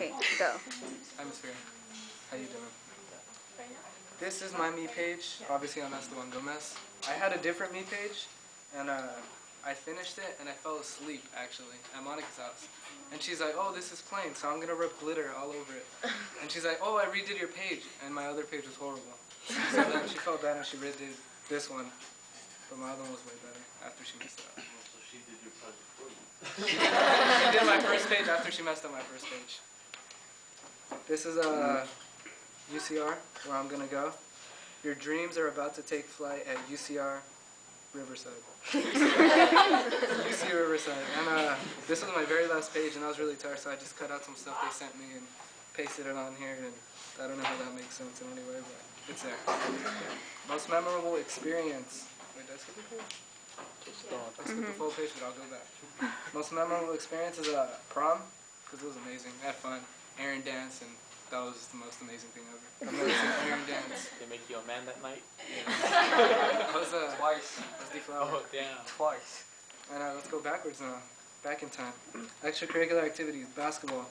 Okay, go. I'm Esteban. How you doing? This is my me page. Obviously, I'm Esteban Gomez. I had a different me page, and I finished it, and I fell asleep, actually, at Monica's house. And she's like, oh, this is plain, so I'm going to rub glitter all over it. And she's like, oh, I redid your page, and my other page was horrible. So then she felt bad, and she redid this one, but my other one was way better after she messed it up. So she did your project for you. She did my first page after she messed up my first page. This is a UCR, where I'm going to go. Your dreams are about to take flight at UCR Riverside. UC Riverside. And this was my very last page, and I was really tired, so I just cut out some stuff they sent me and pasted it on here. And I don't know how that makes sense in any way, but it's there. Most memorable experience. Wait, did I skip the page? I skipped the full page, but I'll go back. Most memorable experience is prom, because it was amazing. I had fun. Aaron danced, and that was the most amazing thing ever. I've never seen Aaron dance. They make you a man that night? Yeah. I was, Twice. I was deflowered. Oh, damn. Twice. And let's go backwards now. Back in time. Extracurricular activities. Basketball.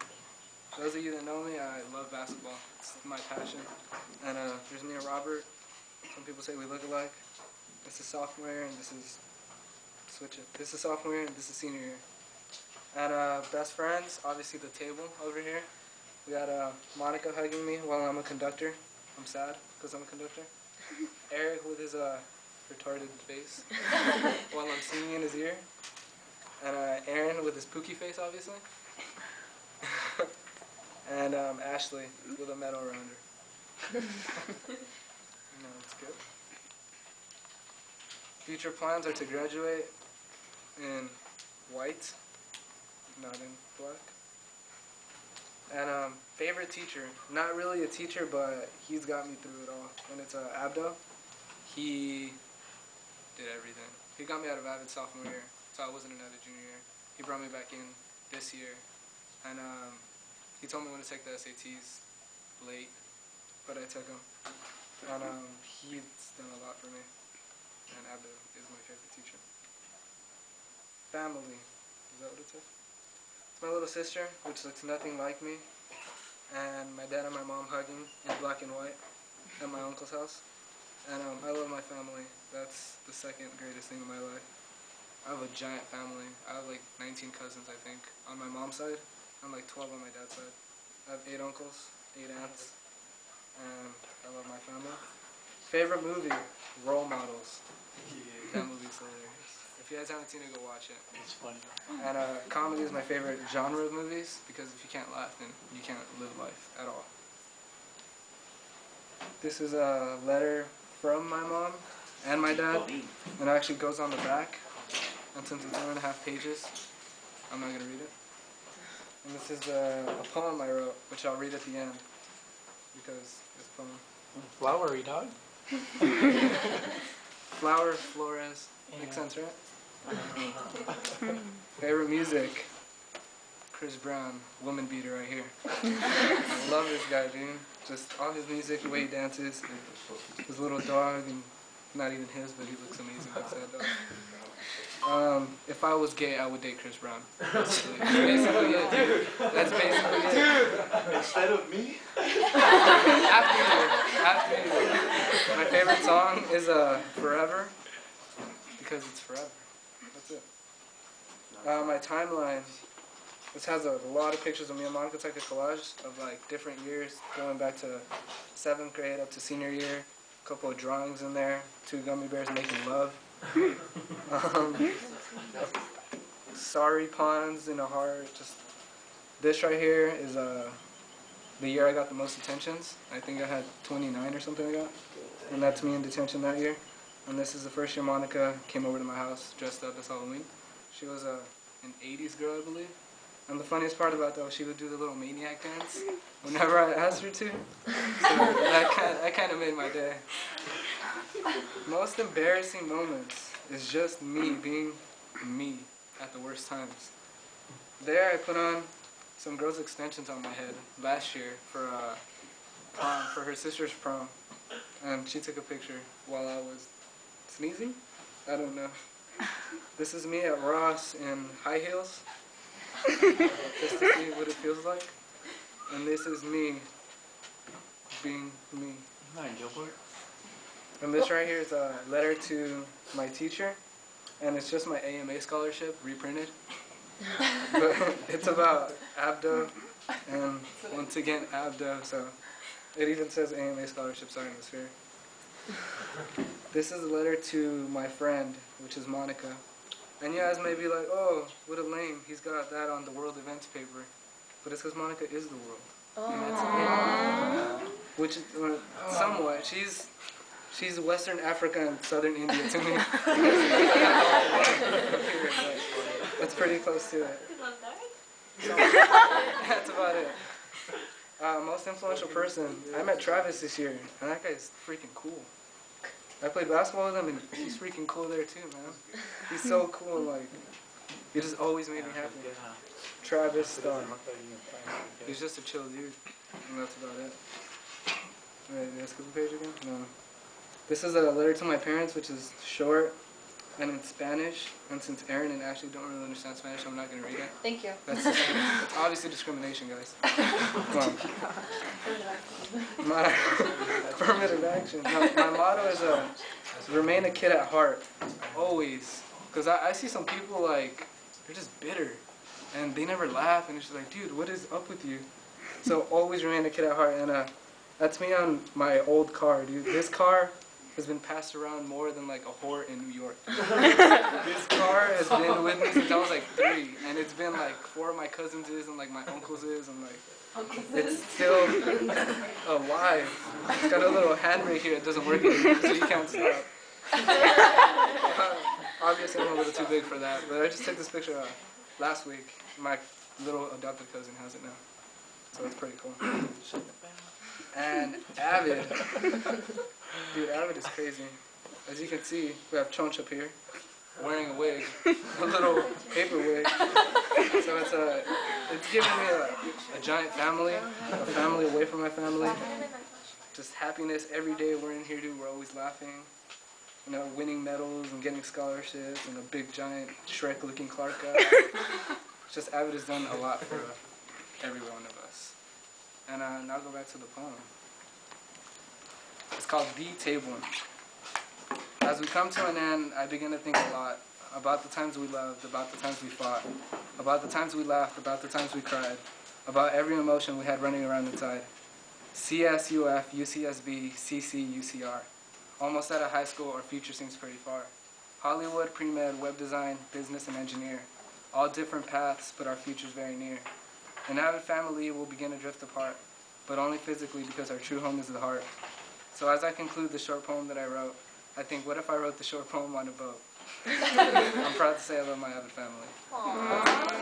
For those of you that know me, I love basketball. It's my passion. And there's me and Robert. Some people say we look alike. This is sophomore year, and this is... Switch it. This is sophomore year, and this is senior year. And best friends, obviously the table over here. We got Monica hugging me while I'm a conductor. I'm sad because I'm a conductor. Eric with his retarded face while I'm singing in his ear. And Aaron with his pookie face, obviously. And Ashley with a medal around her. No, it's good. Future plans are to graduate in white, not in black. And favorite teacher, not really a teacher, but he's got me through it all. And it's Abdo. He did everything. He got me out of AVID sophomore year, so I wasn't in AVID junior year. He brought me back in this year. And he told me when to take the SATs late, but I took them. And he's done a lot for me. And Abdo is my favorite teacher. Family, is that what it says? My little sister, which looks nothing like me, and my dad and my mom hugging in black and white at my uncle's house. And I love my family. That's the second greatest thing in my life. I have a giant family. I have like 19 cousins, I think, on my mom's side. I'm like 12 on my dad's side. I have 8 uncles, 8 aunts, and I love my family. Favorite movie? Role Models. That movie's hilarious. If you guys haven't seen it, go watch it. It's funny. And comedy is my favorite genre of movies, because if you can't laugh, then you can't live life at all. This is a letter from my mom and my dad, and it actually goes on the back. And since it's 1.5 pages, I'm not going to read it. And this is a poem I wrote, which I'll read at the end, because it's a poem. Flowery, dog. Flowers, Flores, makes sense, right? Favorite music? Chris Brown, Woman Beater right here. I love this guy, dude. Just all his music, the way he dances, his little dog, and not even his, but he looks amazing with that dog. If I was gay, I would date Chris Brown. That's basically it, dude. That's basically it. Instead of me? After you. My favorite song is Forever, because it's forever. That's it. My timeline. This has a lot of pictures of me and Monica. It's like a collage of like different years, going back to 7th grade up to senior year. A couple of drawings in there. 2 gummy bears making love. Sorry pawns in a heart. Just this right here is the year I got the most detentions. I think I had 29 or something like that. And that's me in detention that year. And this is the first year Monica came over to my house dressed up as Halloween. She was an 80s girl, I believe. And the funniest part about that was she would do the little maniac dance whenever I asked her to. So that kind of made my day. Most embarrassing moments is just me being me at the worst times. There I put on some girl's extensions on my head last year for prom, for her sister's prom. And she took a picture while I was sneezing? I don't know. This is me at Ross in high heels. Just to see what it feels like. And this is me being me. Hi, Gilbert. And this right here is a letter to my teacher, and it's just my AMA scholarship reprinted. But it's about ABDO, and once again ABDO, so it even says AMA scholarships are in this sphere. This is a letter to my friend, which is Monica. And you guys may be like, oh, what a lame, he's got that on the world events paper. But it's because Monica is the world. And that's it. Which is, somewhat, she's Western Africa and Southern India to me. That's pretty close to it. So, that's about it. Most influential person, I met Travis this year, and that guy's freaking cool. I played basketball with him, and he's freaking cool there too, man. He's so cool, like, he just always made me happy. Travis Star. He's just a chill dude, and that's about it. Wait, did I skip the page again? No. This is a letter to my parents, which is short and in Spanish. And since Aaron and Ashley don't really understand Spanish, I'm not going to read it. Thank you. That's obviously discrimination, guys. Come on. My affirmative action. My motto is remain a kid at heart. Always. Because I see some people, like, they're just bitter. And they never laugh. And it's just like, dude, what is up with you? So always remain a kid at heart. And that's me on my old car, dude. This car has been passed around more than like a whore in New York. This car has been with me since I was like 3, and it's been like 4 of my cousins' and like my uncle's, and like it's still alive. It's got a little handbrake here. It doesn't work anymore, so you can't stop. Obviously, I'm a little too big for that, but I just took this picture last week. My little adopted cousin has it now, so it's pretty cool. And AVID. Dude, AVID is crazy. As you can see, we have Chonch up here, wearing a wig, a little paper wig. So it's giving me a giant family, a family away from my family. Just happiness every day we're in here, dude. We're always laughing, you know, winning medals and getting scholarships and a big giant Shrek-looking Clark guy. It's just AVID has done a lot for every one of us. And now go back to the poem. It's called The Table. As we come to an end, I begin to think a lot about the times we loved, about the times we fought, about the times we laughed, about the times we cried, about every emotion we had running around inside. CS, UF, UCSB, CC, UCR. Almost out of high school, our future seems pretty far. Hollywood, pre-med, web design, business, and engineer. All different paths, but our future's very near. An AVID family will begin to drift apart, but only physically because our true home is the heart. So as I conclude the short poem that I wrote, I think, what if I wrote the short poem on a boat? I'm proud to say I love my AVID family. Aww.